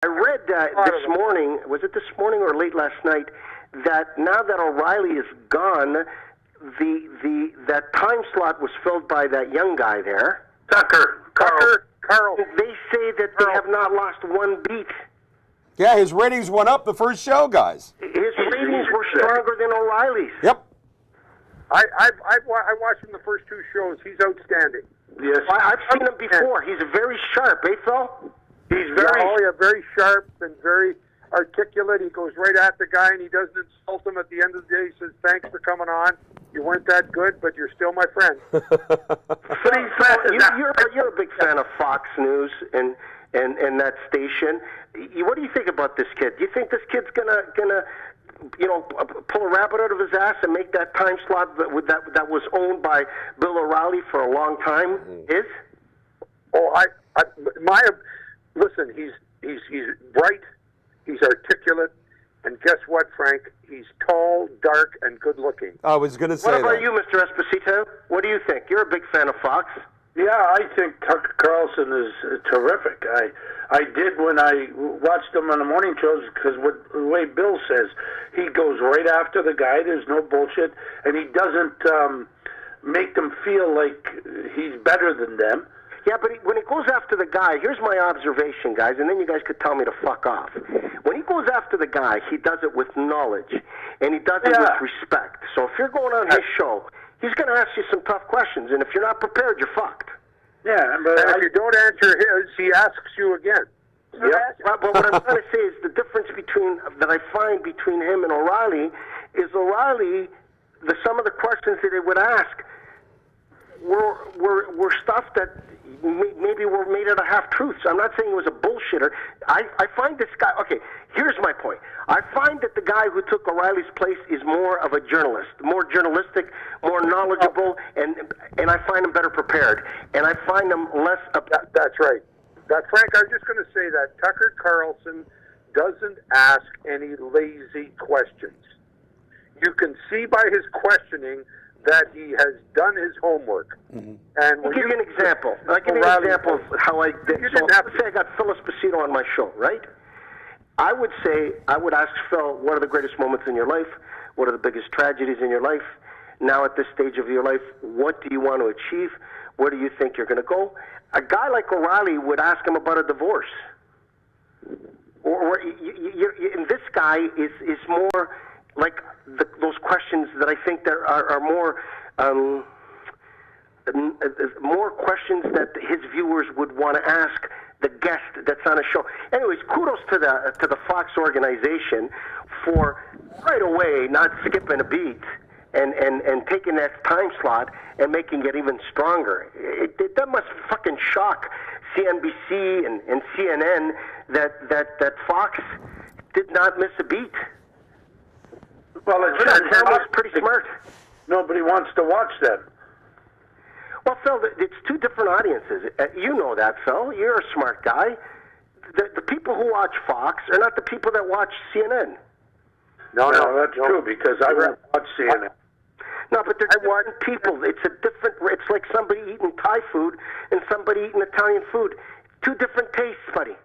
I read this morning, was it this morning or late last night, that now that O'Reilly is gone, that time slot was filled by that young guy there. Tucker Carlson. They say that they have not lost one beat. Yeah, his ratings went up the first show, guys. His ratings were stronger than O'Reilly's. Yep. I watched him the first 2 shows. He's outstanding. Yes, I've seen him before. He's very sharp, eh, Phil? He's very sharp and very articulate. He goes right at the guy, and he doesn't insult him. At the end of the day, he says, "Thanks for coming on. You weren't that good, but you're still my friend." You're a big fan of Fox News and that station. What do you think about this kid? Do you think this kid's gonna pull a rabbit out of his ass and make that time slot that was owned by Bill O'Reilly for a long time? Listen. He's bright. He's articulate. And guess what, Frank? He's tall, dark, and good-looking. I was going to say that. What about you, Mr. Esposito? What do you think? You're a big fan of Fox. Yeah, I think Tucker Carlson is terrific. I did when I watched him on the morning shows because the way Bill says, he goes right after the guy. There's no bullshit, and he doesn't make them feel like he's better than them. Yeah, but when he goes after the guy, here's my observation, guys, and then you guys could tell me to fuck off. When he goes after the guy, he does it with knowledge, and he does it with respect. So if you're going on his show, he's going to ask you some tough questions, and if you're not prepared, you're fucked. Yeah, but if you don't answer his, he asks you again. Yeah, but what I'm trying to say is the difference that I find between him and O'Reilly is O'Reilly, some of the questions that he would ask were stuff that maybe were made out of half-truths. I'm not saying he was a bullshitter. I find this guy... Okay, here's my point. I find that the guy who took O'Reilly's place is more of a journalist, more journalistic, more knowledgeable, and I find him better prepared. And I find him less... That's right. Frank, I was just going to say that Tucker Carlson doesn't ask any lazy questions. You can see by his questioning that he has done his homework. Mm-hmm. And I'll give you an example. I'll give you an example of how I did. So let's say I got Phil Esposito on my show, right? I would ask Phil, what are the greatest moments in your life? What are the biggest tragedies in your life? Now at this stage of your life, what do you want to achieve? Where do you think you're going to go? A guy like O'Reilly would ask him about a divorce. And this guy is more like those questions that I think there are more questions that his viewers would want to ask the guest that's on a show. Anyways, kudos to the Fox organization for right away not skipping a beat and taking that time slot and making it even stronger. That must fucking shock CNBC and CNN that Fox did not miss a beat. Well, it's pretty smart. Nobody wants to watch them. Well, Phil, it's 2 different audiences. You know that, Phil. You're a smart guy. The people who watch Fox are not the people that watch CNN. No, that's true, because I don't watch CNN. No, but they're different people. It's like somebody eating Thai food and somebody eating Italian food. 2 different tastes, buddy.